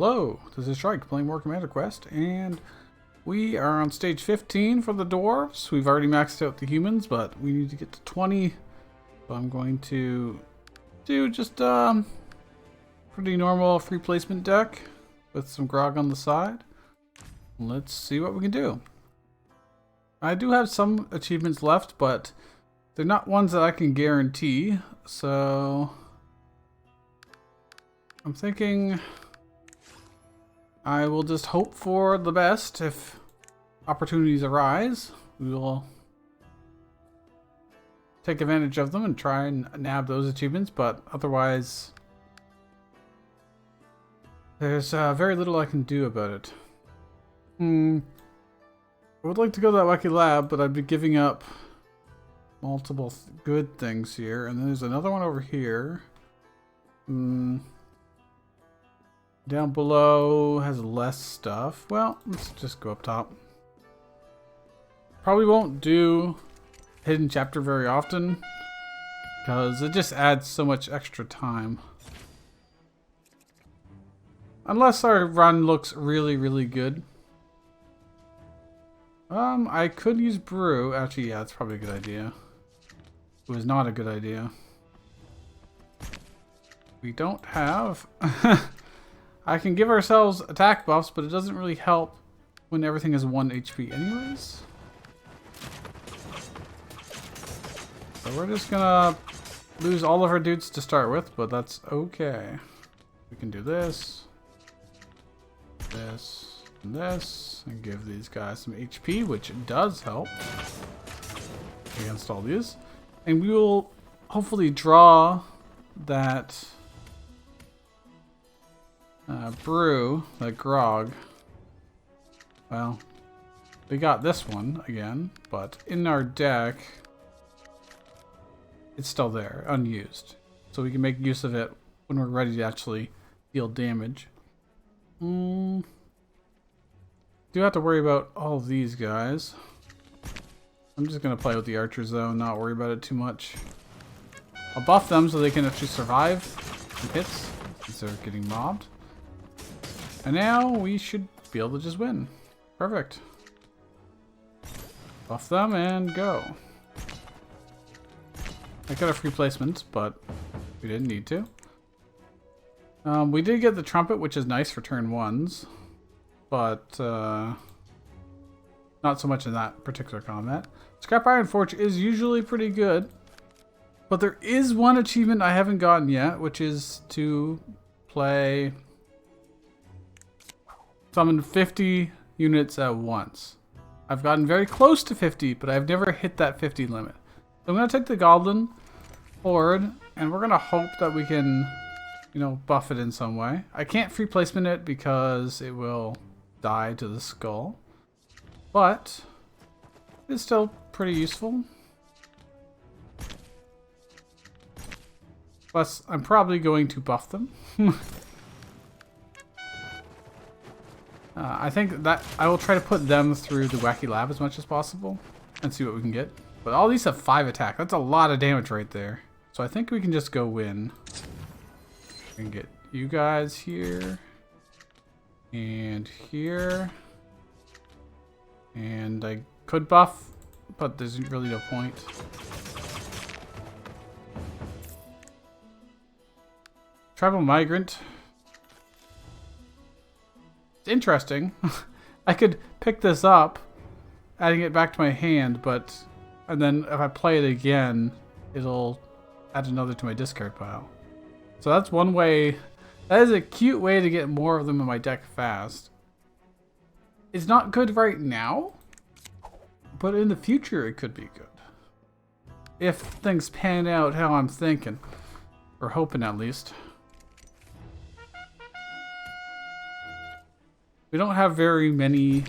Hello, this is Shrike playing more Commander Quest, and we are on stage 15 for the dwarves. We've already maxed out the humans, but we need to get to 20. So I'm going to do just pretty normal free placement deck with some grog on the side. Let's see what we can do. I do have some achievements left, but they're not ones that I can guarantee, so I'm thinking I will just hope for the best. If opportunities arise, we will take advantage of them and try and nab those achievements, but otherwise there's very little I can do about it. I would like to go to that wacky lab, but I'd be giving up multiple good things here, and then there's another one over here. Down below has less stuff. Well, let's just go up top. Probably won't do hidden chapter very often because it just adds so much extra time. Unless our run looks really, really good. I could use brew. Actually, yeah, that's probably a good idea. It was not a good idea. We don't have... I can give ourselves attack buffs, but it doesn't really help when everything is 1 HP anyways. So we're just gonna lose all of our dudes to start with, but that's okay. We can do this, this, and this, and give these guys some HP, which does help against all these. And we will hopefully draw that brew, that grog. Well, we got this one again, but in our deck, it's still there, unused. So we can make use of it when we're ready to actually deal damage. Do have to worry about all of these guys. I'm just going to play with the archers though, and not worry about it too much. I'll buff them so they can actually survive some hits instead of getting mobbed. And now we should be able to just win. Perfect. Buff them and go. I got a free placement, but we didn't need to. We did get the trumpet, which is nice for turn ones, but not so much in that particular combat. Scrap Iron Forge is usually pretty good, but there is one achievement I haven't gotten yet, which is to play... summon 50 units at once. I've gotten very close to 50, but I've never hit that 50 limit. So I'm going to take the Goblin horde, and we're going to hope that we can, you know, buff it in some way. I can't free placement it because it will die to the skull, but it's still pretty useful. Plus, I'm probably going to buff them. I think that I will try to put them through the wacky lab as much as possible and see what we can get. But all these have 5 attack. That's a lot of damage right there. So I think we can just go win. We can get you guys here. And here. And I could buff, but there's really no point. Tribal Migrant. Interesting. I could pick this up, adding it back to my hand, and then if I play it again, it'll add another to my discard pile. So that's one way. That is a cute way to get more of them in my deck fast. It's not good right now, but in the future it could be good. If things pan out how I'm thinking, or hoping at least. We don't have very many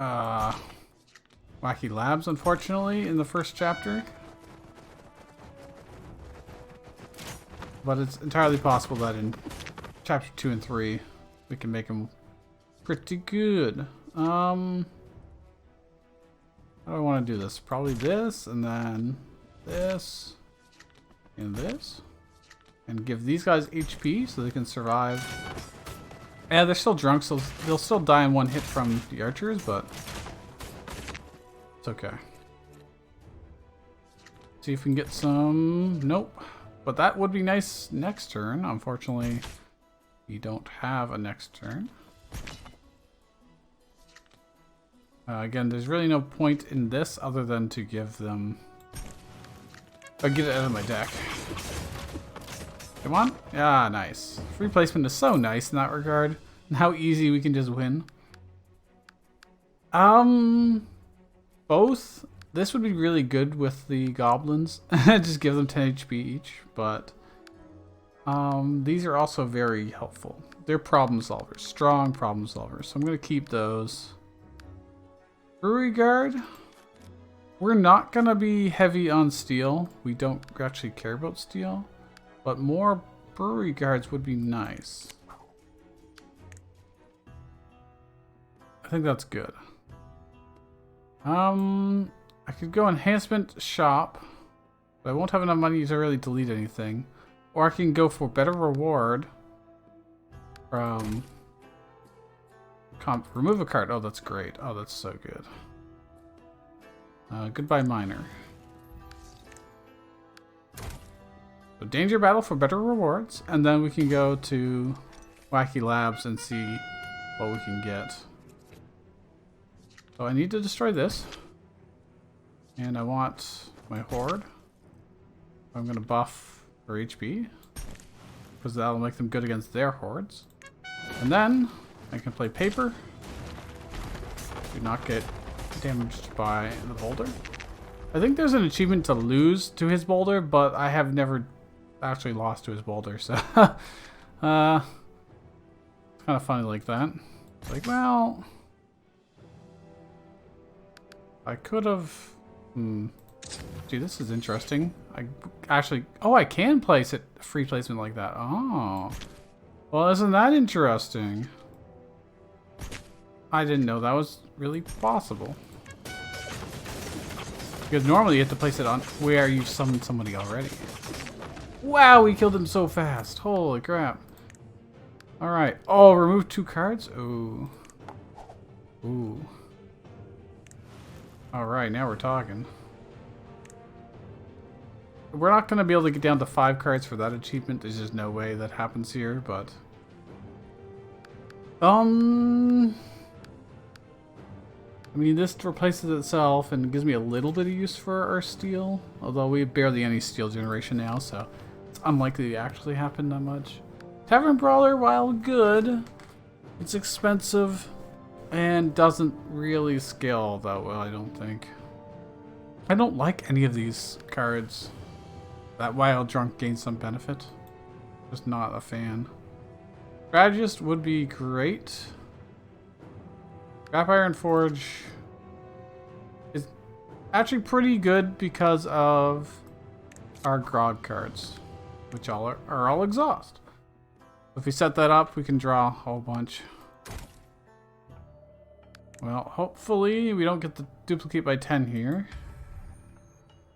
wacky labs, unfortunately, in the first chapter. But it's entirely possible that in chapter 2 and 3 we can make them pretty good. How do I want to do this? Probably this, and then this, and this. And give these guys HP so they can survive. Yeah, they're still drunk, so they'll still die in one hit from the archers, but it's okay. See if we can get some... Nope. But that would be nice next turn. Unfortunately, we don't have a next turn. Again, there's really no point in this other than to give them... I'll get it out of my deck. Come on. Yeah, nice. Free placement is so nice in that regard. And how easy we can just win. Both. This would be really good with the goblins. Just give them 10 HP each. But these are also very helpful. They're problem solvers. Strong problem solvers. So I'm going to keep those. Brewery Guard. We're not going to be heavy on steel. We don't actually care about steel. But more Brewery Guards would be nice. I think that's good. I could go Enhancement Shop. But I won't have enough money to really delete anything. Or I can go for better reward. From... remove a card. Oh, that's great. Oh, that's so good. Goodbye, Miner. So Danger Battle for better rewards. And then we can go to Wacky Labs and see what we can get. So I need to destroy this. And I want my horde. I'm going to buff for HP. Because that'll make them good against their hordes. And then I can play paper. Do not get damaged by the boulder. I think there's an achievement to lose to his boulder, but I have never actually lost to his boulder, so it's kind of funny like that. It's like, well, I could have. Gee, this is interesting. I actually, oh, I can place it free placement like that. Oh, well, isn't that interesting? I didn't know that was really possible. Because normally you have to place it on where you summoned somebody already. Wow, we killed him so fast. Holy crap. Alright. Oh, remove 2 cards? Ooh. Ooh. Alright, now we're talking. We're not going to be able to get down to 5 cards for that achievement. There's just no way that happens here, but... I mean, this replaces itself and gives me a little bit of use for our steel. Although we have barely any steel generation now, so it's unlikely to actually happen that much. Tavern Brawler, while good, it's expensive and doesn't really scale that well, I don't think. I don't like any of these cards. That Wild Drunk gains some benefit. Just not a fan. Strategist would be great. Scrap Iron Forge is actually pretty good because of our Grog cards, which are all exhaust. If we set that up, we can draw a whole bunch. Well, hopefully we don't get the duplicate by 10 here.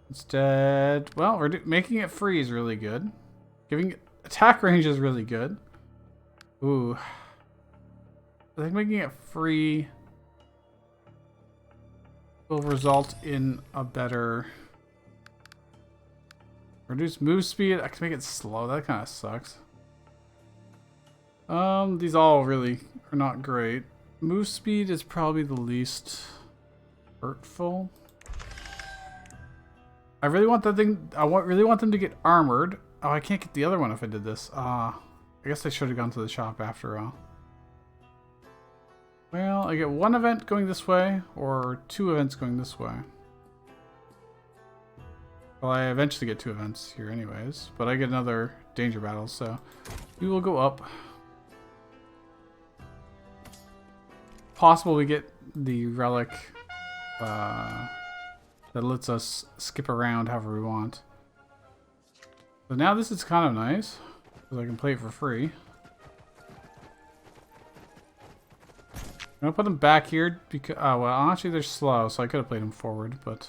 Instead, well, we're making it free is really good. Giving it attack range is really good. Ooh. I think making it free will result in a better... Reduce move speed. I can make it slow. That kind of sucks. These all really are not great. Move speed is probably the least hurtful. I really want that thing. Really want them to get armored. Oh, I can't get the other one if I did this. I guess I should have gone to the shop after all. Well, I get 1 event going this way, or 2 events going this way. Well, I eventually get 2 events here anyways, but I get another danger battle, so we will go up. Possible we get the relic that lets us skip around however we want. So now this is kind of nice, because I can play it for free. I'm gonna put them back here because, oh well, actually they're slow, so I could have played them forward, but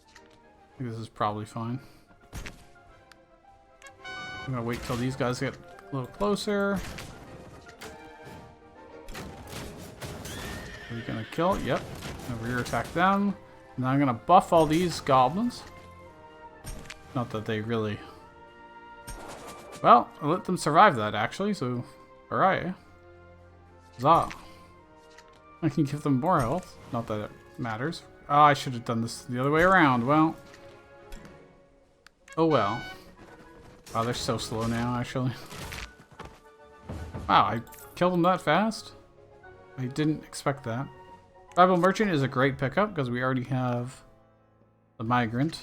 I think this is probably fine. I'm gonna wait till these guys get a little closer. Are we gonna kill? Yep. Gonna rear attack them. And then I'm gonna buff all these goblins. Not that they really... Well, I let them survive that actually, so... Alright. Huzzah. I can give them more health. Not that it matters. Oh, I should have done this the other way around. Well. Oh well. Wow, they're so slow now, actually. Wow, I killed them that fast? I didn't expect that. Tribal Merchant is a great pickup because we already have the Migrant.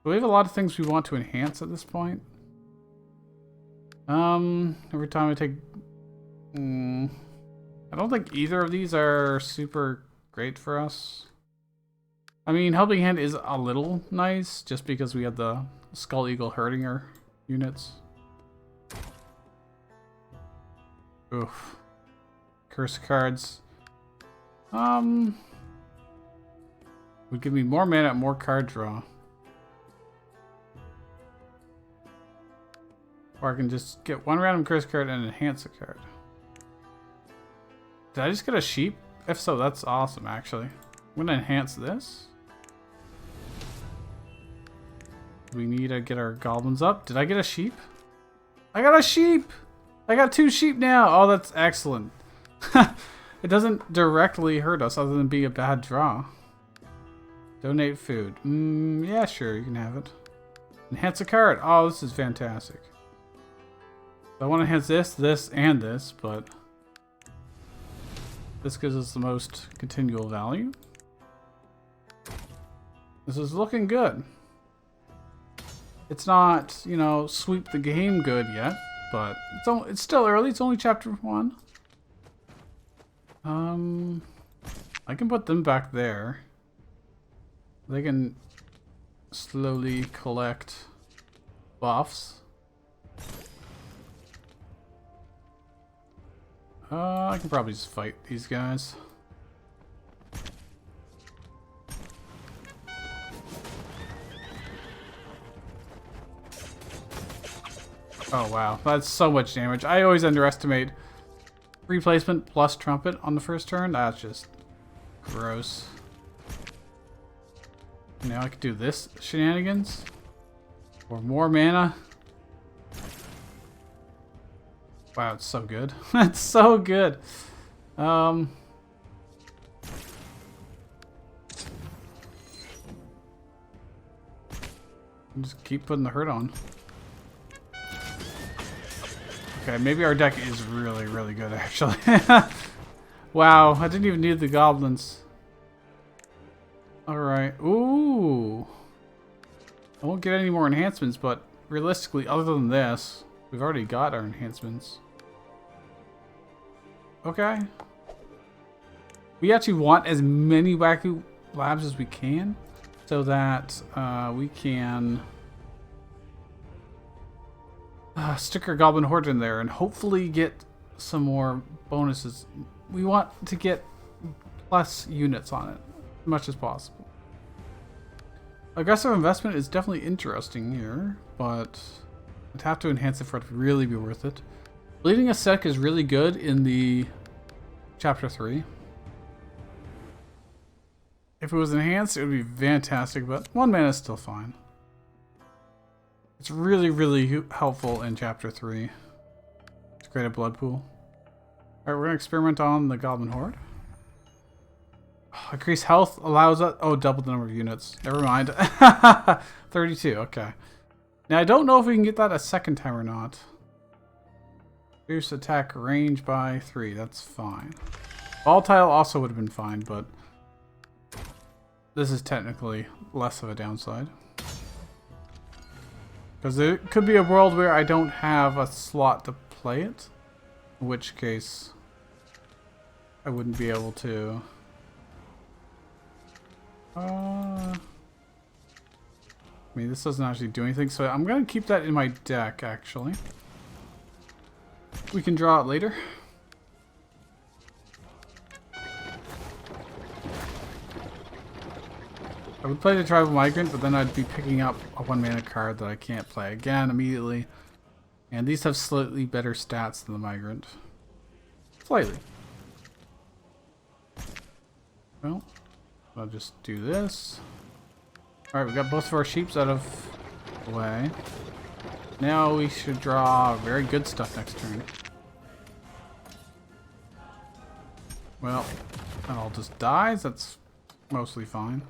We have a lot of things we want to enhance at this point. Every time I take... I don't think either of these are super great for us. I mean, Helping Hand is a little nice just because we have the Skull Eagle Herdinger units. Oof. Curse cards. Would give me more mana, more card draw. Or I can just get one random curse card and enhance a card. Did I just get a sheep? If so, that's awesome, actually. I'm gonna enhance this. We need to get our goblins up. Did I get a sheep? I got a sheep! I got 2 sheep now! Oh, that's excellent. It doesn't directly hurt us other than be a bad draw. Donate food. Yeah, sure, you can have it. Enhance a card. Oh, this is fantastic. I want to enhance this, this, and this, but this gives us the most continual value. This is looking good. It's not, you know, sweep the game good yet, but it's still early. It's only chapter 1. I can put them back there. They can slowly collect buffs. I can probably just fight these guys. Oh wow, that's so much damage. I always underestimate replacement plus trumpet on the first turn. That's just gross. Now I could do this shenanigans. Or more mana. Wow, it's so good. It's so good. Just keep putting the hurt on. Okay, maybe our deck is really, really good, actually. Wow, I didn't even need the goblins. Alright. Ooh. I won't get any more enhancements, but realistically, other than this, we've already got our enhancements. Okay. We actually want as many wacky labs as we can so that we can stick our goblin horde in there and hopefully get some more bonuses. We want to get plus units on it as much as possible. Aggressive investment is definitely interesting here, but I'd have to enhance it for it to really be worth it. Bleeding Ascetic is really good in the chapter 3. If it was enhanced, it would be fantastic, but 1 mana is still fine. It's really, really helpful in chapter 3. It's great at Blood Pool. Alright, we're going to experiment on the Goblin Horde. Increase health allows us... Oh, double the number of units. Never mind. 32, okay. Now, I don't know if we can get that a second time or not. Reduce attack range by 3. That's fine. Volatile also would have been fine, but this is technically less of a downside. Because there could be a world where I don't have a slot to play it. In which case, I wouldn't be able to... I mean, this doesn't actually do anything, so I'm going to keep that in my deck, actually. We can draw it later. I would play the Tribal Migrant, but then I'd be picking up a 1-mana card that I can't play again immediately. And these have slightly better stats than the Migrant. Slightly. Well, I'll just do this. Alright, we got both of our sheeps out of the way. Now we should draw very good stuff next turn. Well, that all just dies. That's mostly fine.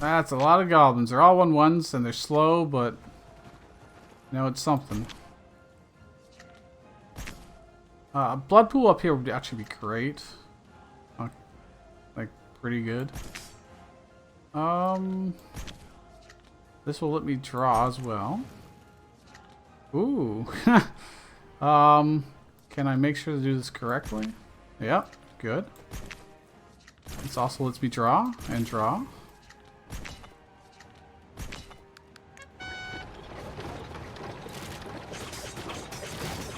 That's a lot of goblins. They're all 1/1s and they're slow, but you know, it's something. Blood pool up here would actually be great. Like, pretty good. This will let me draw as well. Ooh. Can I make sure to do this correctly? Yep, good. This also lets me draw and draw.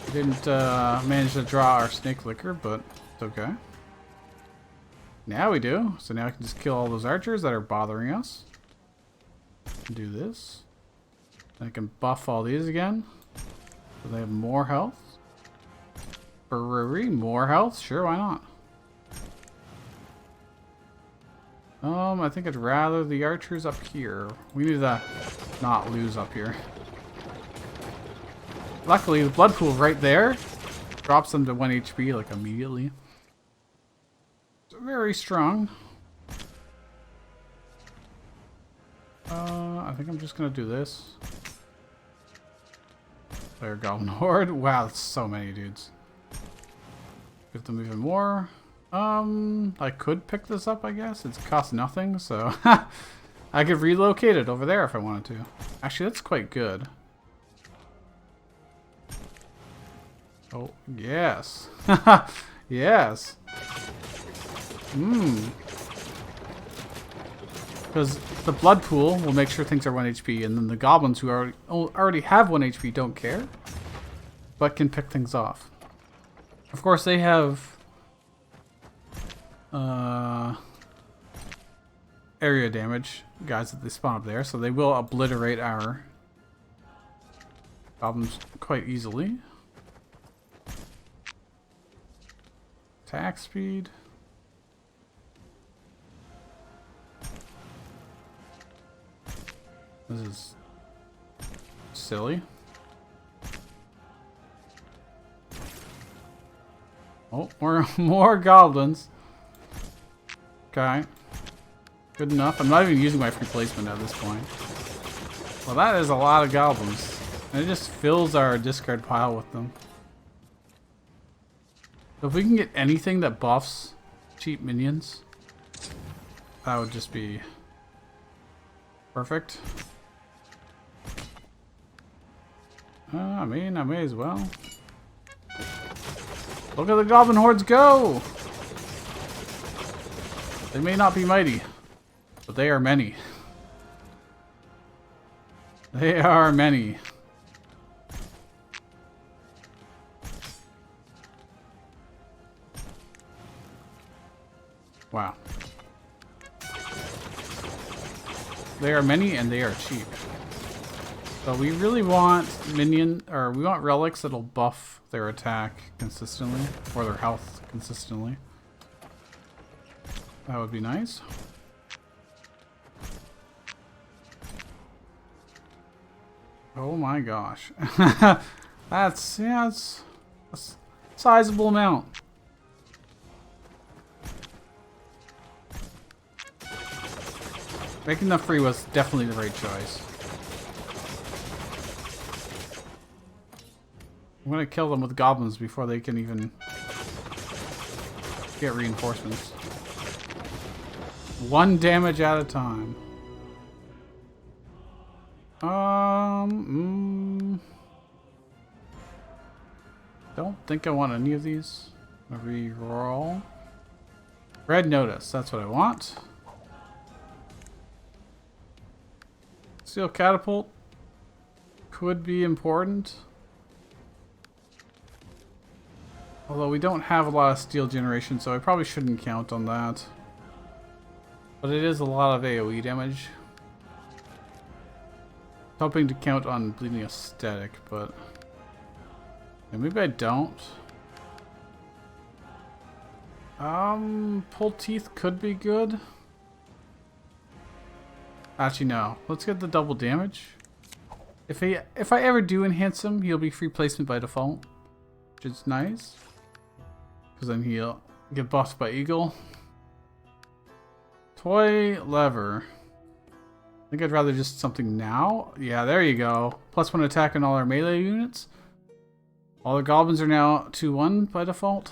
We didn't manage to draw our snake liquor, but it's okay. Now we do. So now I can just kill all those archers that are bothering us. Do this. I can buff all these again. So they have more health. Brewery, more health? Sure, why not? I think I'd rather the archers up here. We need to not lose up here. Luckily, the blood pool right there drops them to 1 HP like immediately. It's very strong. I think I'm just gonna do this. Player Goblin Horde. Wow, that's so many dudes. Give them even more. I could pick this up, I guess. It's cost nothing, so I could relocate it over there if I wanted to. Actually, that's quite good. Oh, yes. Yes. Because the blood pool will make sure things are 1 HP, and then the goblins who already have 1 HP don't care, but can pick things off. Of course, they have area damage guys that they spawn up there, so they will obliterate our goblins quite easily. Attack speed. This is silly. Oh, more goblins. Okay. Good enough. I'm not even using my free placement at this point. Well, that is a lot of goblins. And it just fills our discard pile with them. So if we can get anything that buffs cheap minions, that would just be perfect. I mean, I may as well. Look at the goblin hordes go! They may not be mighty, but they are many. They are many. Wow. They are many and they are cheap. So we really want we want relics that'll buff their attack consistently, or their health consistently. That would be nice. Oh my gosh. That's a sizable amount. Making them free was definitely the right choice. I'm gonna kill them with goblins before they can even get reinforcements. 1 damage at a time. Don't think I want any of these. Reroll. Red notice, that's what I want. Steel catapult could be important. Although we don't have a lot of steel generation, so I probably shouldn't count on that. But it is a lot of AoE damage. Hoping to count on bleeding aesthetic, but yeah, maybe I don't. Pull teeth could be good. Actually, no. Let's get the double damage. If I ever do enhance him, he'll be free placement by default, which is nice. Because then he'll get buffed by Eagle. Toy lever. I think I'd rather just something now. Yeah, there you go. +1 attack on all our melee units. All the goblins are now 2-1 by default.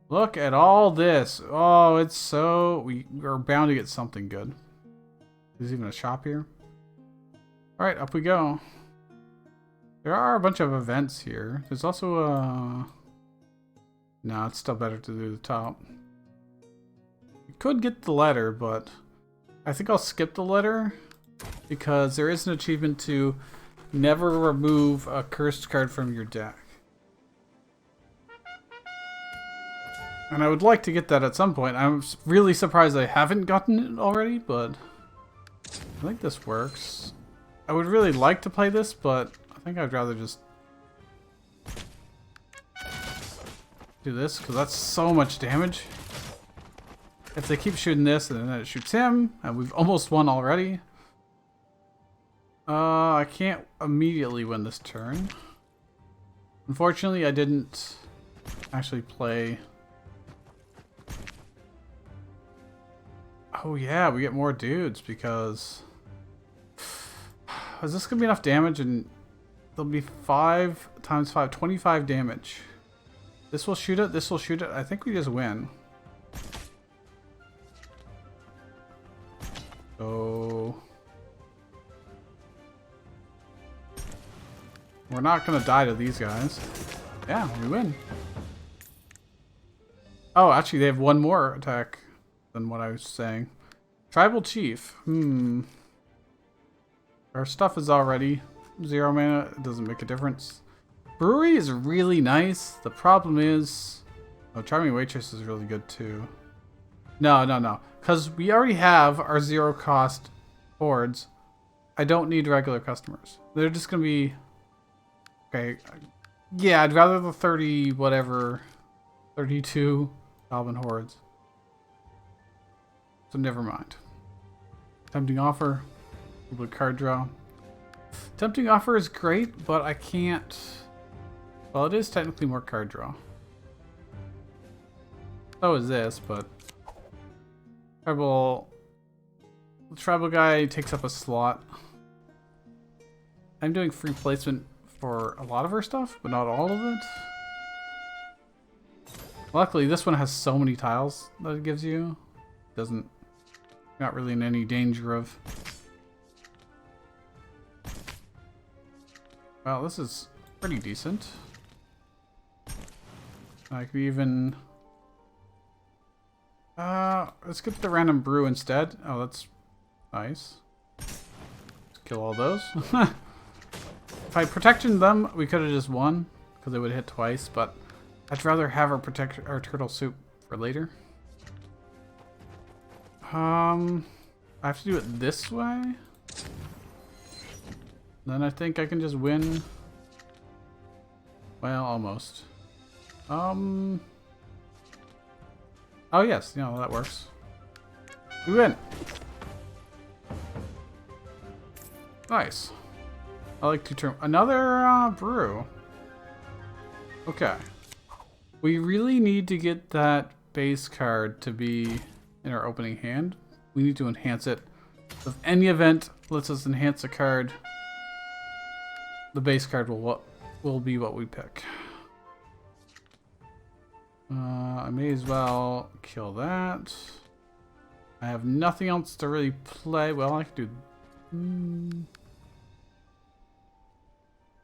Look at all this. Oh, it's so... we're bound to get something good. There's even a shop here. Alright, up we go. There are a bunch of events here. There's also a... no, it's still better to do the top. You could get the letter, but I think I'll skip the letter because there is an achievement to never remove a cursed card from your deck. And I would like to get that at some point. I'm really surprised I haven't gotten it already, but I think this works. I would really like to play this, but I think I'd rather just do this, because that's so much damage. If they keep shooting this, and then it shoots him, and we've almost won already. I can't immediately win this turn. Unfortunately, I didn't actually play... oh yeah, we get more dudes because... is this going to be enough damage? And there'll be 5 times 5, 25 damage. This will shoot it, this will shoot it. I think we just win. So... we're not going to die to these guys. Yeah, we win. Oh, actually they have one more attack than what I was saying. Tribal Chief. Our stuff is already 0 mana. It doesn't make a difference. Brewery is really nice. The problem is... oh, Charming Waitress is really good too. No. Because we already have our 0 cost hordes. I don't need regular customers. They're just going to be... okay. Yeah, I'd rather the 30 whatever... 32 goblin hordes. So never mind. Tempting Offer. A little card draw. Tempting Offer is great, but I can't... well, it is technically more card draw. So is this, but... The tribal guy takes up a slot. I'm doing free placement for a lot of her stuff, but not all of it. Luckily, this one has so many tiles that it gives you. Doesn't... not really in any danger of... well, this is pretty decent. I could even... let's get the random brew instead. Oh, that's nice. Let's kill all those. If I protected them, we could have just won, because they would hit twice, but I'd rather have our turtle soup for later. I have to do it this way. Then I think I can just win. Well, almost. Oh yes, you know, that works. We win. Nice. I like to turn another brew. Okay. We really need to get that base card to be in our opening hand. We need to enhance it. If any event lets us enhance a card, the base card will be what we pick. I may as well kill that. I have nothing else to really play. Well, I could do...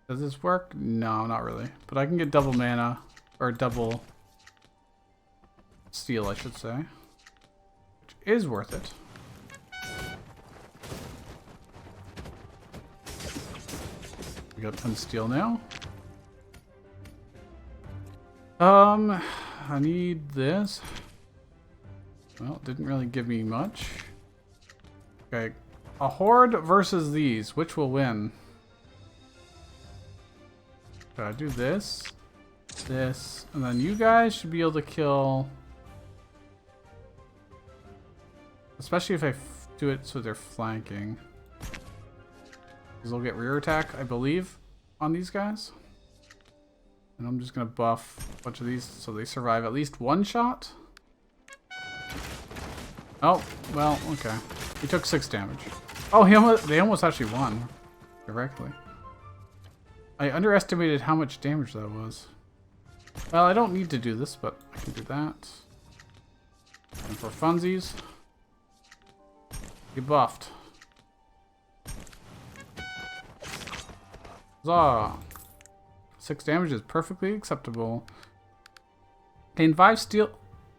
does this work? No, not really. But I can get double mana, or double steel, I should say, which is worth it. We got 10 steel now. I need this. Well, it didn't really give me much. Okay. A horde versus these. Which will win? I do this, this, and then you guys should be able to kill. Especially if I do it so they're flanking. Because they'll get rear attack, I believe, on these guys. And I'm just going to buff a bunch of these so they survive at least one shot. Oh, well, okay. He took 6 damage. Oh, they almost actually won directly. I underestimated how much damage that was. Well, I don't need to do this, but I can do that. And for funsies, get buffed. Huzzah! 6 damage is perfectly acceptable. Gain 5 steel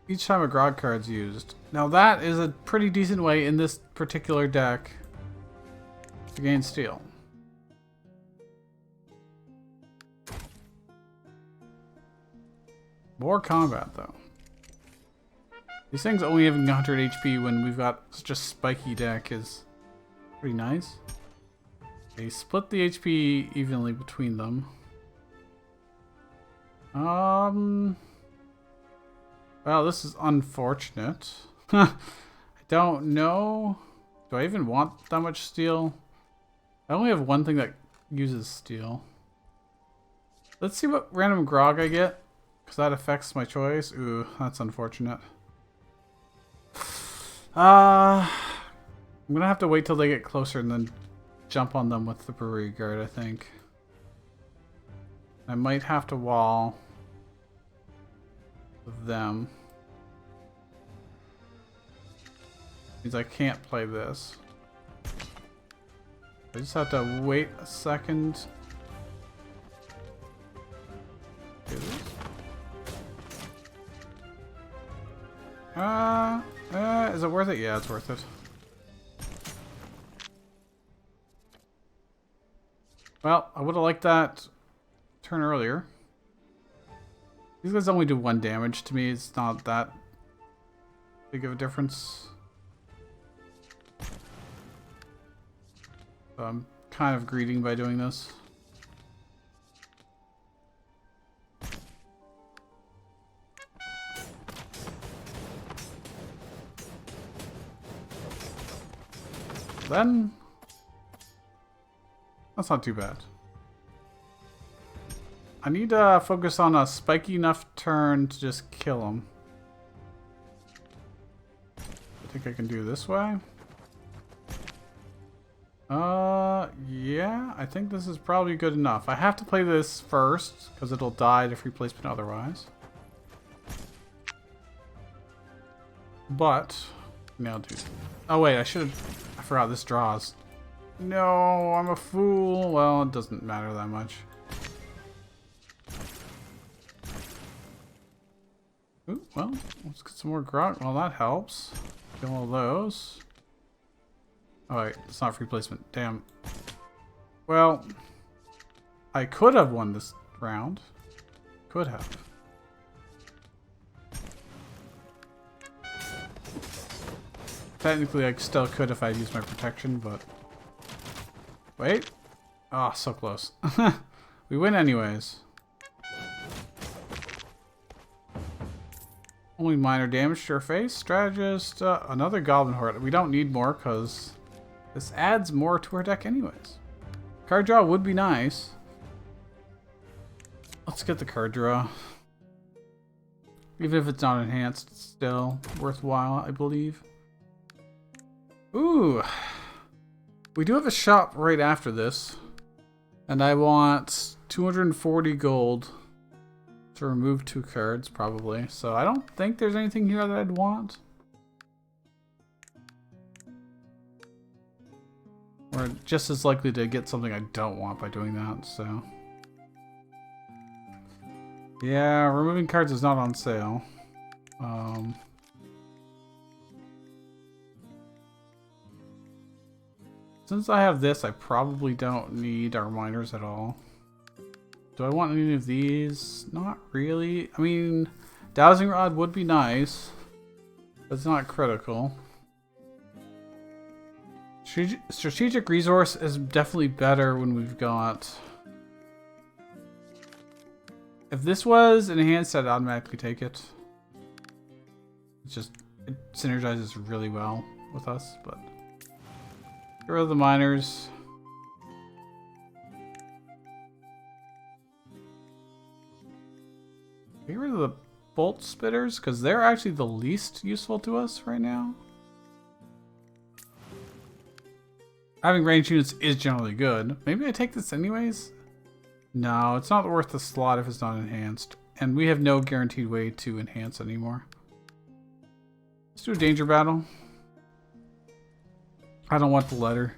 each time a grog card's used. Now that is a pretty decent way in this particular deck to gain steel. More combat, though. These things only having 100 HP when we've got such a spiky deck is pretty nice. They split the HP evenly between them. Well, this is unfortunate. I don't know. Do I even want that much steel? I only have one thing that uses steel. Let's see what random grog I get, because that affects my choice. Ooh, that's unfortunate. I'm gonna have to wait till they get closer and then jump on them with the brewery guard, I think. I might have to wall them. Means I can't play this. I just have to wait a second. Is it worth it? Yeah, it's worth it. Well, I would have liked that turn earlier. These guys only do 1 damage. To me, it's not that big of a difference. So I'm kind of greeting by doing this. Then, that's not too bad. I need to focus on a spiky enough turn to just kill him. I think I can do this way. Yeah, I think this is probably good enough. I have to play this first, because it'll die to free placement otherwise. But, now do. Oh wait, I forgot this draws. No, I'm a fool. Well, it doesn't matter that much. Ooh, well, let's get some more grog. Well, that helps. Kill all those. Oh wait, it's not free placement. Damn. Well, I could have won this round. Could have. Technically, I still could if I used my protection, but... Wait. Oh, so close. We win anyways. Only minor damage to your face. Strategist. Another goblin horde. We don't need more because this adds more to our deck anyways. Card draw would be nice. Let's get the card draw. Even if it's not enhanced, it's still worthwhile, I believe. Ooh. We do have a shop right after this. And I want 240 gold to remove 2 cards, probably. So I don't think there's anything here that I'd want. We're just as likely to get something I don't want by doing that, so... Yeah, removing cards is not on sale. Since I have this, I probably don't need our miners at all. Do I want any of these? Not really. I mean, Dowsing Rod would be nice. It's not critical. Strategic resource is definitely better when we've got... If this was enhanced, I'd automatically take it. It synergizes really well with us, but... Get rid of the miners. Get rid of the bolt spitters, because they're actually the least useful to us right now. Having ranged units is generally good. Maybe I take this anyways? No, it's not worth the slot if it's not enhanced. And we have no guaranteed way to enhance anymore. Let's do a danger battle. I don't want the letter.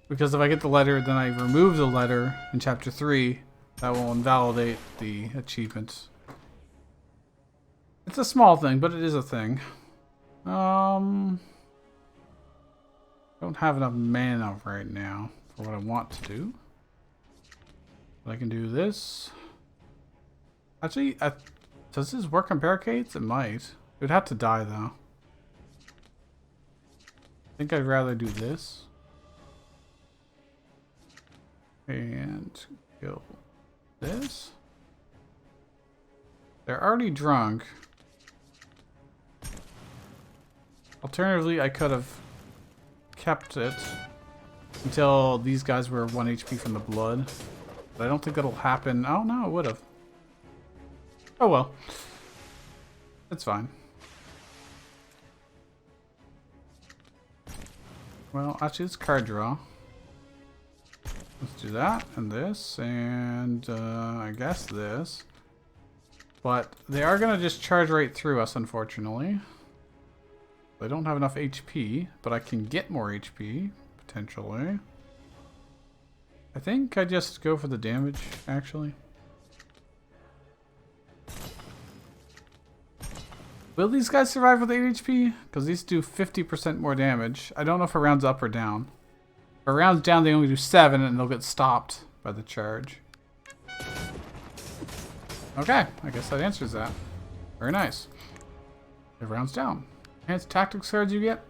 Because if I get the letter, then I remove the letter in chapter 3. That will invalidate the achievements. It's a small thing, but it is a thing. Don't have enough mana right now for what I want to do. But I can do this. Actually, does this work on barricades? It might. It would have to die, though. I think I'd rather do this. And kill this. They're already drunk. Alternatively, I could have kept it until these guys were 1 HP from the blood. But I don't think that'll happen. Oh no, it would have. Oh well. It's fine. Well, actually, it's card draw. Let's do that, and this, and I guess this. But they are going to just charge right through us, unfortunately. They don't have enough HP, but I can get more HP, potentially. I think I just go for the damage, actually. Will these guys survive with 8 HP? Because these do 50% more damage. I don't know if it rounds up or down. If it rounds down, they only do 7, and they'll get stopped by the charge. Okay, I guess that answers that. Very nice. It rounds down. Enhanced tactics cards you get?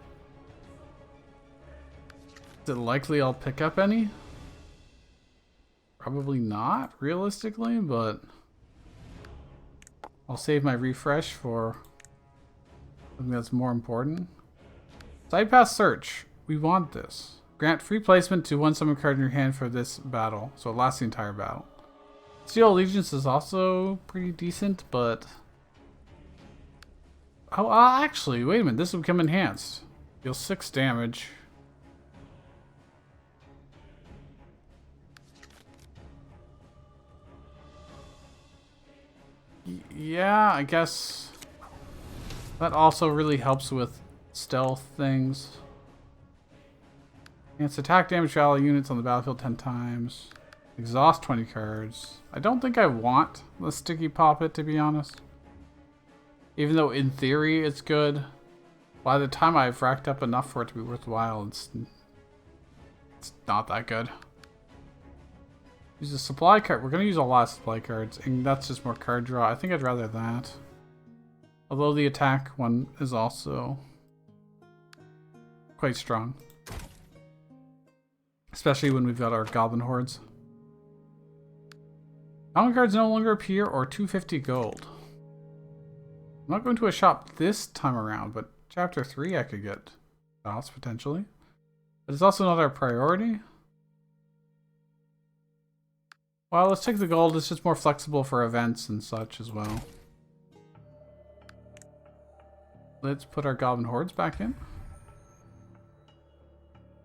Is it likely I'll pick up any? Probably not, realistically, but I'll save my refresh for something that's more important. Side path search. We want this. Grant free placement to one summon card in your hand for this battle, so it lasts the entire battle. Steel Allegiance is also pretty decent, but... Oh, actually, wait a minute. This will become enhanced. Deal 6 damage. Yeah, I guess that also really helps with stealth things. It's attack damage to ally units on the battlefield 10 times. Exhaust 20 cards. I don't think I want the sticky poppet, to be honest. Even though in theory it's good. By the time I've racked up enough for it to be worthwhile, it's not that good. Use a supply card. We're going to use a lot of supply cards, and that's just more card draw. I think I'd rather that. Although the attack one is also quite strong. Especially when we've got our goblin hordes. Common cards no longer appear or 250 gold. I'm not going to a shop this time around, but chapter 3 I could get shops potentially. But it's also not our priority. Well, let's take the gold. It's just more flexible for events and such as well. Let's put our goblin hordes back in.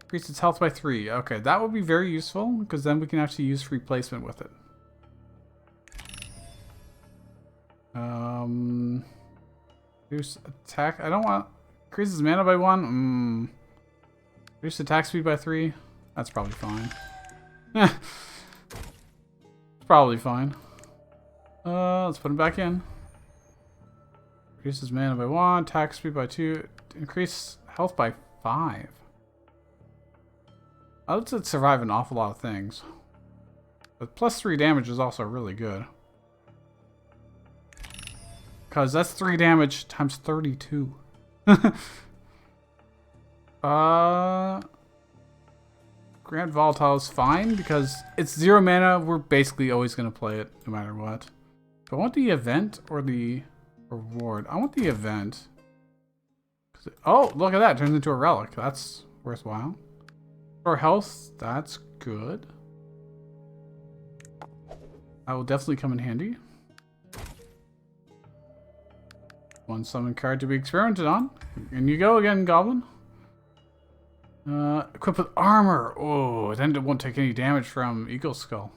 Increase its health by 3. Okay, that would be very useful because then we can actually use free placement with it. Reduce attack. I don't want... Increases mana by 1. Reduce attack speed by 3. That's probably fine. It's probably fine. Let's put him back in. Reduces mana by 1. Attack speed by 2. Increase health by 5. I would survive an awful lot of things. But plus 3 damage is also really good. Because that's 3 damage times 32. Grant Volatile is fine because it's 0 mana. We're basically always going to play it no matter what. Do I want the event or the reward? I want the event. Oh, look at that. It turns into a relic. That's worthwhile. For health, that's good. That will definitely come in handy. One summon card to be experimented on. And you go again, Goblin. Equipped with armor. Oh, then it won't take any damage from Eagle Skull.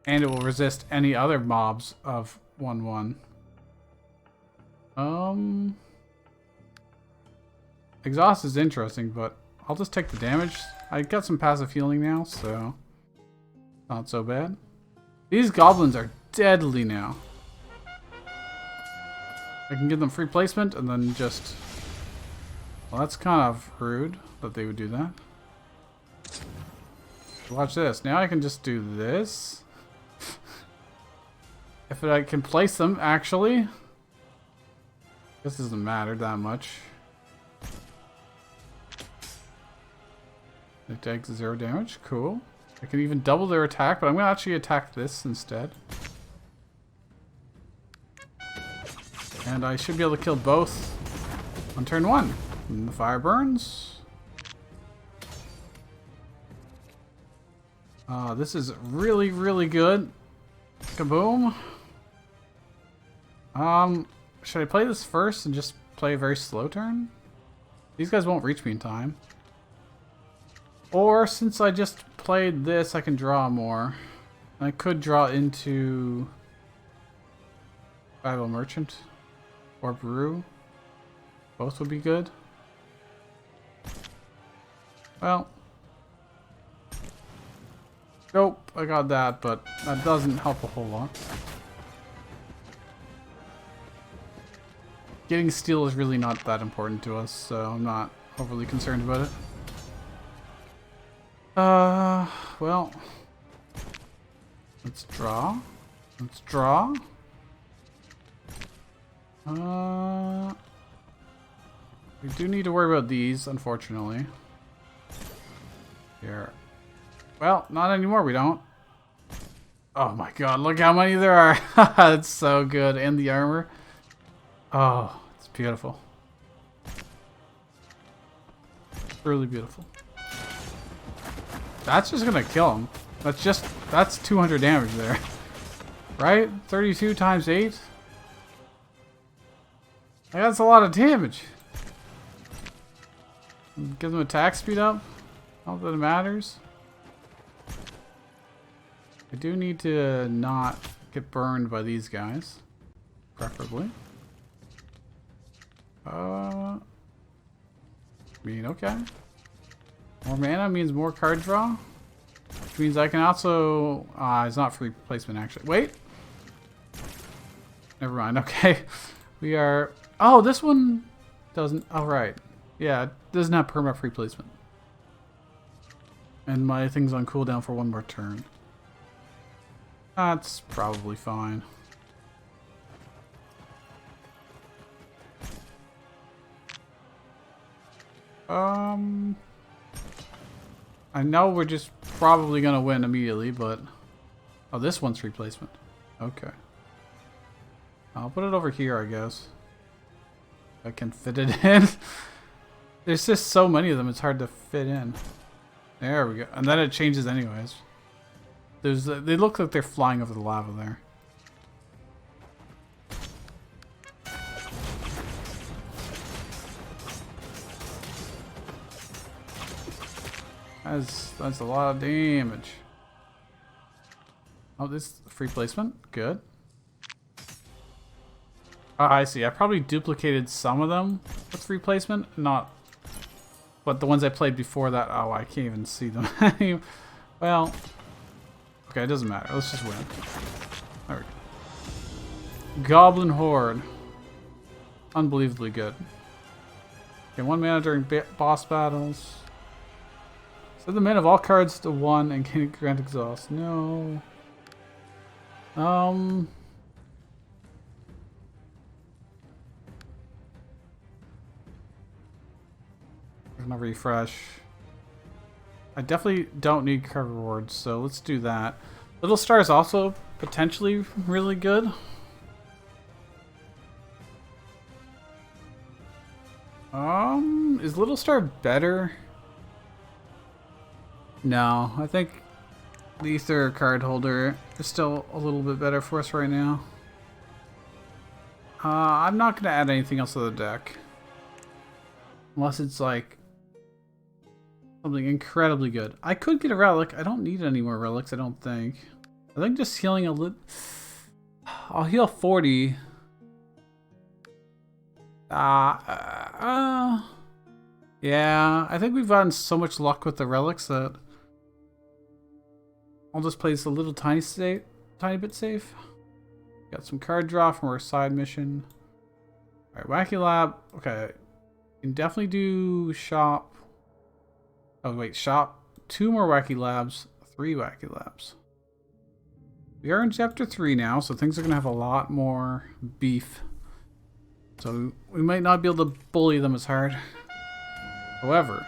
And it will resist any other mobs of 1/1. Exhaust is interesting, but I'll just take the damage. I got some passive healing now, so not so bad. These goblins are deadly now. I can give them free placement and then just... Well, that's kind of rude that they would do that. Watch this. Now I can just do this. If I can place them, actually. This doesn't matter that much. They take 0 damage. Cool. I can even double their attack, but I'm going to actually attack this instead. And I should be able to kill both on turn 1. And the fire burns. This is really, really good. Kaboom. Should I play this first and just play a very slow turn? These guys won't reach me in time. Or, since I just played this, I can draw more. I could draw into Rival Merchant or Brew. Both would be good. Well. Nope, I got that, but that doesn't help a whole lot. Getting steel is really not that important to us, so I'm not overly concerned about it. Well. Let's draw. Let's draw. We do need to worry about these, unfortunately. Here. Well, not anymore, we don't. Oh my god, look how many there are. It's so good. And the armor. Oh, it's beautiful. Really beautiful. That's just gonna kill him. That's 200 damage there. Right? 32 times 8? That's a lot of damage. Give them attack speed up. Not that it matters. I do need to not get burned by these guys. Preferably. I mean, okay. More mana means more card draw. Which means I can also... it's not free placement, actually. Wait! Never mind, okay. We are... Oh, this one doesn't... Oh, right. Yeah, it doesn't have perma free placement. And my thing's on cooldown for 1 more turn. That's probably fine. I know we're just probably gonna win immediately, but... Oh, this one's replacement. Okay. I'll put it over here, I guess. I can fit it in. There's just so many of them, it's hard to fit in. There we go. And then it changes anyways. They look like they're flying over the lava there. That's a lot of damage. Oh, this free placement. Good. I see. I probably duplicated some of them with free placement, not... But the ones I played before that... Oh, I can't even see them. Well... Okay, it doesn't matter. Let's just win. There we go. Goblin Horde. Unbelievably good. Okay, 1 mana during boss battles. Set the mana of all cards to 1 and can grant exhaust. No. We're gonna refresh. I definitely don't need card rewards, so let's do that. Little Star is also potentially really good. Is Little Star better? No, I think the Ether card holder is still a little bit better for us right now. I'm not going to add anything else to the deck. Unless it's like something incredibly good. I could get a relic. I don't need any more relics, I don't think. I think just healing a little... I'll heal 40. Yeah, I think we've gotten so much luck with the relics that I'll just play this a little tiny bit safe. Got some card draw from our side mission. Alright, Wacky Lab. Okay. Can definitely do shop. Oh wait, shop. 2 more Wacky Labs. 3 Wacky Labs. We are in chapter 3 now, so things are gonna have a lot more beef. So we might not be able to bully them as hard. However,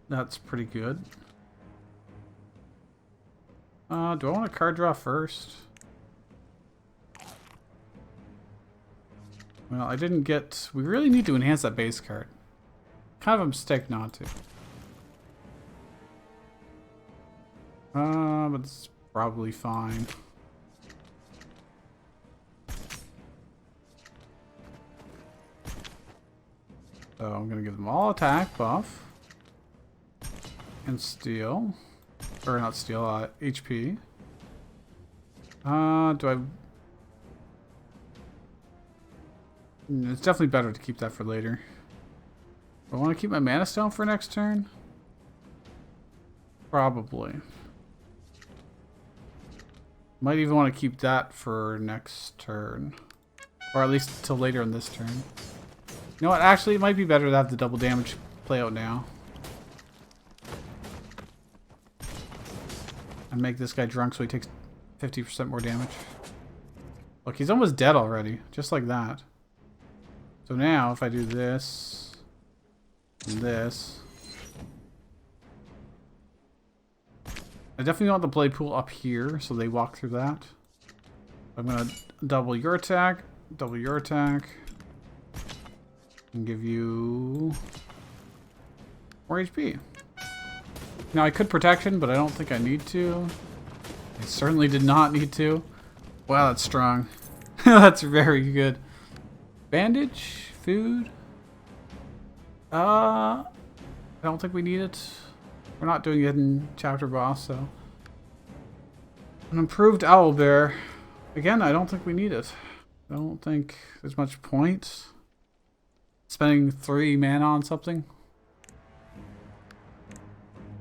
that's pretty good. Do I want a card draw first? Well, I didn't get... We really need to enhance that base card. Kind of a mistake not to. But it's probably fine. So I'm going to give them all attack buff. And steal. Or not steal, HP. Do I... It's definitely better to keep that for later. Do I want to keep my mana stone for next turn? Probably. Might even want to keep that for next turn. Or at least till later in this turn. You know what? Actually, it might be better to have the double damage play out now. And make this guy drunk so he takes 50% more damage. Look, he's almost dead already. Just like that. So now, if I do this... and this... I definitely want the blade pool up here, so they walk through that. I'm gonna double your attack, and give you more HP. Now I could protection, but I don't think I need to. I certainly did not need to. Wow, that's strong. That's very good. Bandage, food. I don't think we need it. We're not doing it in chapter boss, so. An improved owlbear. Again, I don't think we need it. I don't think there's much point spending 3 mana on something.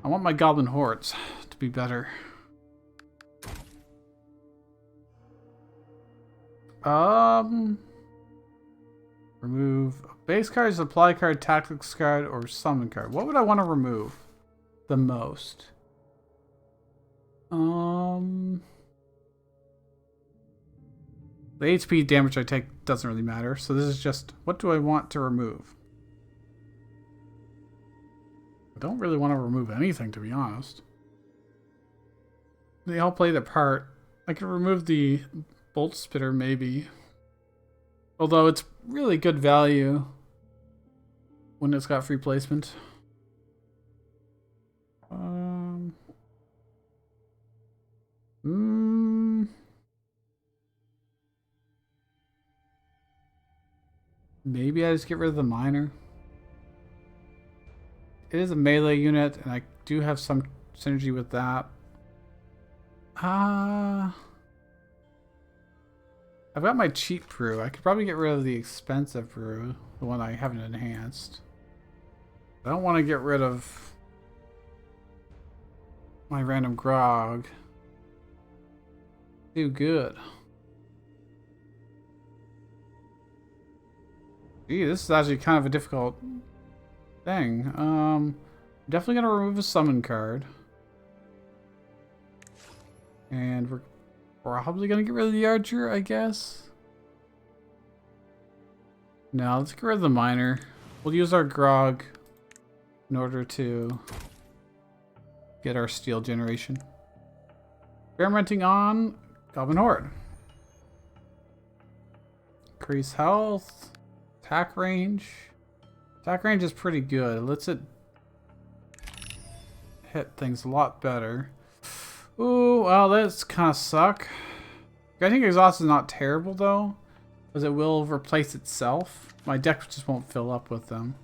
I want my goblin hordes to be better. Remove a base card, supply card, tactics card, or summon card. What would I want to remove the most? The HP damage I take doesn't really matter, so this is just, what do I want to remove? I don't really want to remove anything, to be honest. They all play their part. I could remove the bolt spitter, maybe. Although it's really good value when it's got free placement. Maybe I just get rid of the miner. It is a melee unit, and I do have some synergy with that. I've got my cheap brew. I could probably get rid of the expensive brew, the one I haven't enhanced. I don't want to get rid of my random grog. Too good. Gee, this is actually kind of a difficult thing. Definitely gonna remove a summon card. And we're probably gonna get rid of the archer, I guess. No, let's get rid of the miner. We'll use our grog in order to get our steel generation. Experimenting on Goblin Horde. Increase health. Attack range. Attack range is pretty good. It lets it hit things a lot better. Ooh, well, that's kind of suck. I think exhaust is not terrible though, because it will replace itself. My deck just won't fill up with them,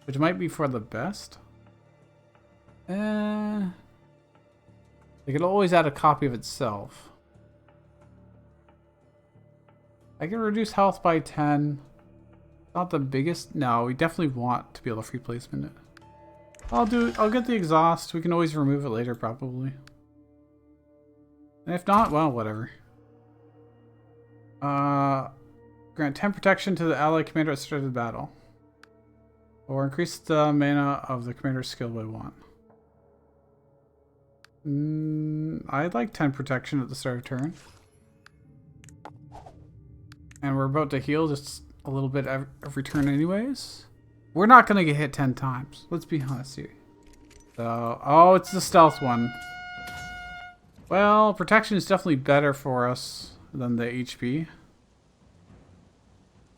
which might be for the best. It could always add a copy of itself. I can reduce health by 10. Not the biggest. No, we definitely want to be able to free placement it. I'll get the exhaust. We can always remove it later, probably. And if not, well, whatever. Grant 10 protection to the ally commander at the start of the battle. Or increase the mana of the commander's skill by 1. I'd like 10 protection at the start of turn. And we're about to heal just a little bit every turn anyways. We're not going to get hit 10 times. Let's be honest here. So, oh, it's the stealth one. Well, protection is definitely better for us than the HP.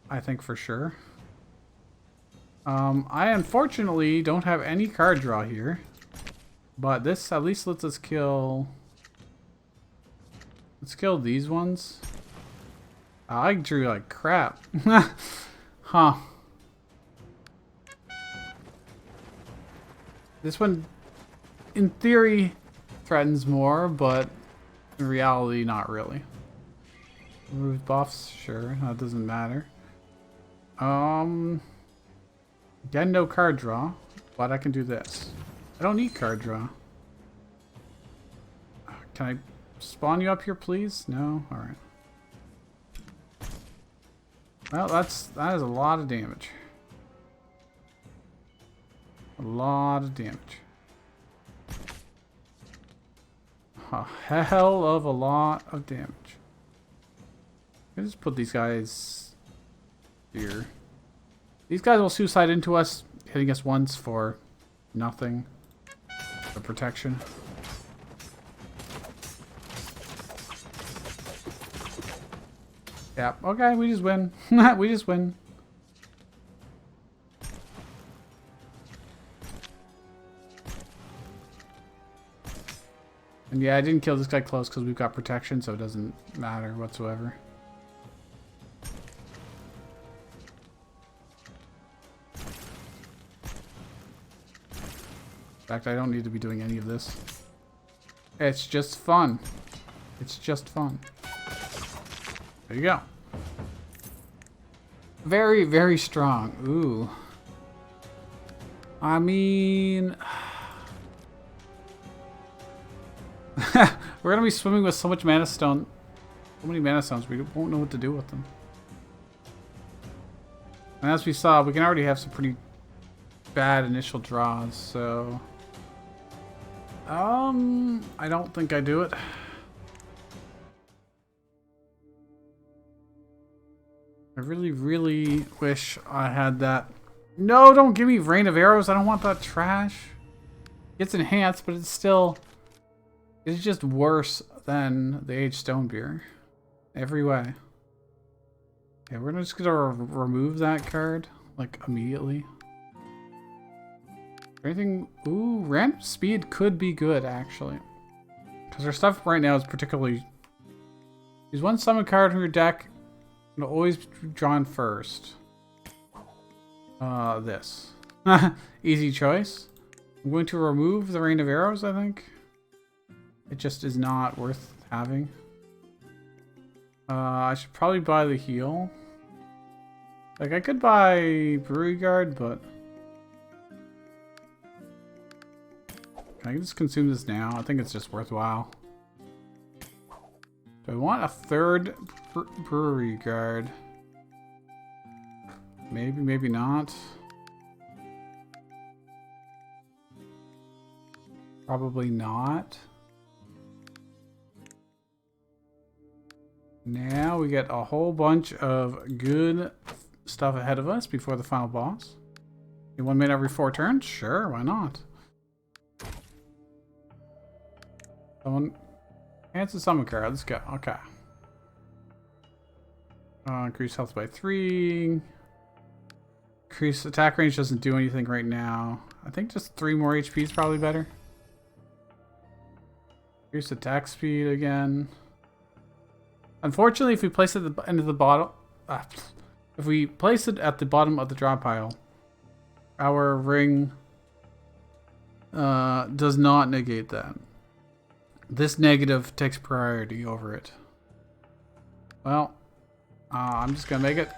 I think for sure. I unfortunately don't have any card draw here. But this at least lets us kill... Let's kill these ones. I drew like crap. Huh. This one, in theory, threatens more, but in reality, not really. Remove buffs, sure, that doesn't matter. Again, no card draw, but I can do this. I don't need card draw. Can I spawn you up here, please? No? Alright. Well, that is a lot of damage. A lot of damage. A hell of a lot of damage. Let's just put these guys here. These guys will suicide into us, hitting us once for nothing. For protection. Yeah, okay, we just win. We just win. And yeah, I didn't kill this guy close because we've got protection, so it doesn't matter whatsoever. In fact, I don't need to be doing any of this. It's just fun. It's just fun. There you go. Very, very strong. Ooh. I mean... We're going to be swimming with so much mana stone. So many mana stones, we won't know what to do with them. And as we saw, we can already have some pretty bad initial draws, so... I don't think I do it. I really, really wish I had that. No, don't give me Rain of Arrows. I don't want that trash. It's enhanced, but it's still... It's just worse than the Aged Stonebeer. Every way. Okay, we're just gonna remove that card, like, immediately. Anything... Ooh, random speed could be good, actually. Because our stuff right now is particularly... Use one summon card from your deck. It'll always be drawn first. This. Easy choice. I'm going to remove the Rain of Arrows, I think. It just is not worth having. I should probably buy the heal. Like, I could buy Brewery Guard, but... Can I just consume this now? I think it's just worthwhile. Do I want a third Brewery Guard? Maybe, maybe not. Probably not. Now we get a whole bunch of good stuff ahead of us before the final boss. You 1 mana every 4 turns? Sure, why not? Someone answer summon card. Let's go. Okay. Increase health by 3. Increase attack range doesn't do anything right now. I think just 3 more HP is probably better. Increase attack speed again. Unfortunately, if we place it at the end of the bottom, if we place it at the bottom of the draw pile, our ring does not negate that. This negative takes priority over it. Well, I'm just gonna make it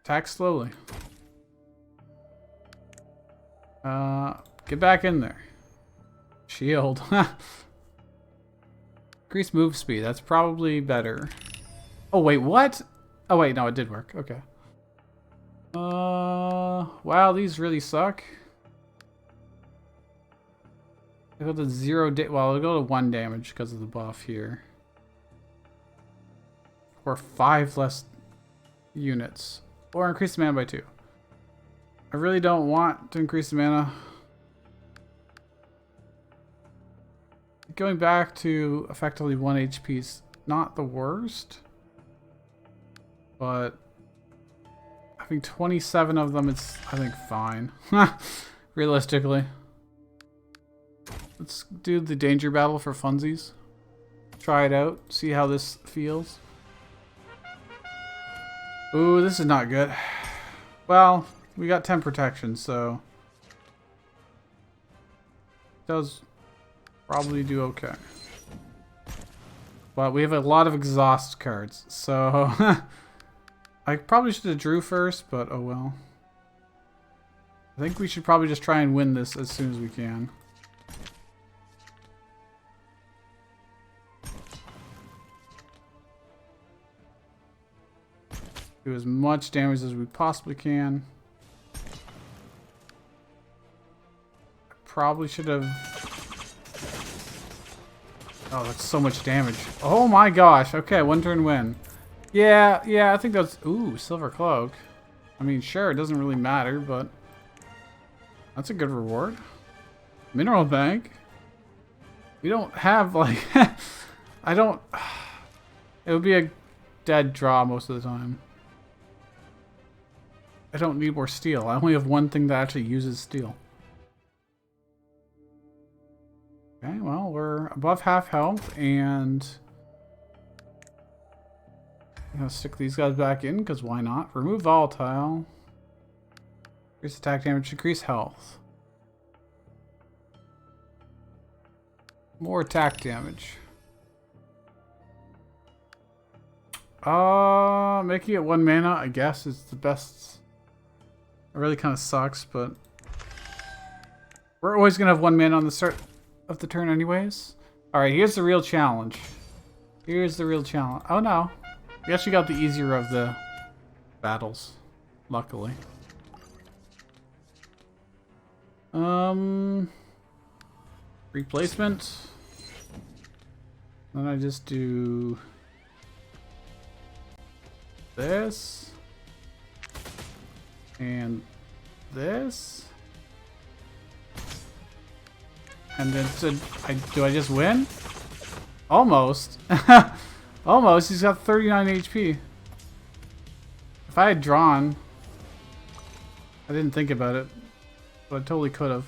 attack slowly. Get back in there. Shield. Increase move speed. That's probably better. Oh wait, what? Oh wait, no, it did work. Okay. Wow, these really suck. I go to 0 well, I'll go to 1 damage because of the buff here. Or 5 less units. Or increase the mana by 2. I really don't want to increase the mana. Going back to effectively 1 HP is not the worst. But having 27 of them, it's, I think, fine. Realistically. Let's do the danger battle for funsies. Try it out. See how this feels. Ooh, this is not good. Well, we got 10 protection, so does probably do okay. But we have a lot of exhaust cards, so I probably should have drew first, but oh well. I think we should probably just try and win this as soon as we can. Do as much damage as we possibly can. I probably should have... Oh, that's so much damage. Oh my gosh. Okay, 1 turn win. Yeah, I think that's... Ooh, Silver Cloak. I mean, sure, it doesn't really matter, but... That's a good reward. Mineral Bank. We don't have, like... I don't... It would be a dead draw most of the time. I don't need more steel. I only have 1 thing that actually uses steel. Okay, well, we're above half health, and I'm gonna stick these guys back in, because why not? Remove volatile. Increase attack damage, increase health. More attack damage. Making it 1 mana, I guess, is the best. It really kind of sucks, but we're always gonna have 1 mana on the start of the turn anyways. Alright, here's the real challenge. Here's the real challenge. Oh no. We actually got the easier of the battles. Luckily. Replacement. Then I just do this. And this. And then do I just win? Almost. Almost. He's got 39 HP. If I had drawn, I didn't think about it, but I totally could have.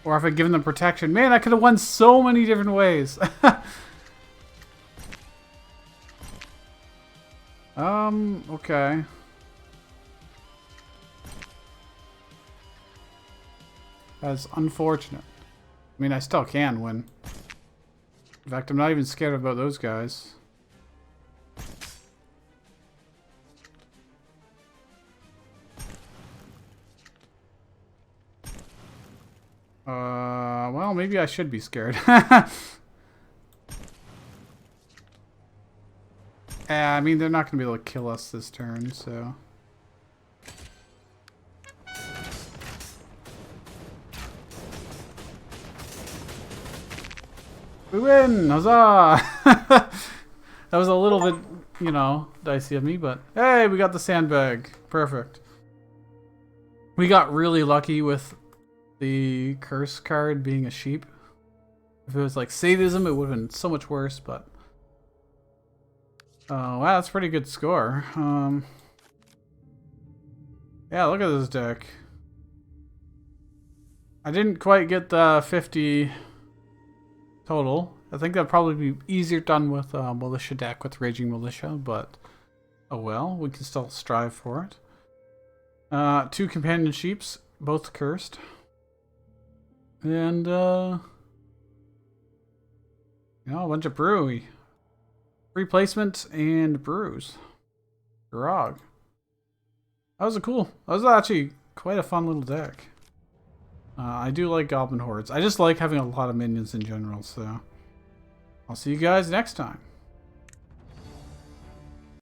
Or if I'd given them protection. Man, I could have won so many different ways. Okay. That's unfortunate. I mean, I still can win. In fact, I'm not even scared about those guys. Well, maybe I should be scared. I mean, they're not going to be able to kill us this turn, so... We win! Huzzah! That was a little bit, you know, dicey of me, but... Hey, we got the sandbag. Perfect. We got really lucky with the curse card being a sheep. If it was like sadism, it would have been so much worse, but... Oh, wow, that's a pretty good score. Yeah, look at this deck. I didn't quite get the 50 total. I think that'd probably be easier done with a militia deck with Raging Militia, but oh well, we can still strive for it. 2 companion sheeps, both cursed. And, a bunch of brew. Replacement and brews. Grog. That was actually quite a fun little deck. I do like Goblin Hordes. I just like having a lot of minions in general, so I'll see you guys next time.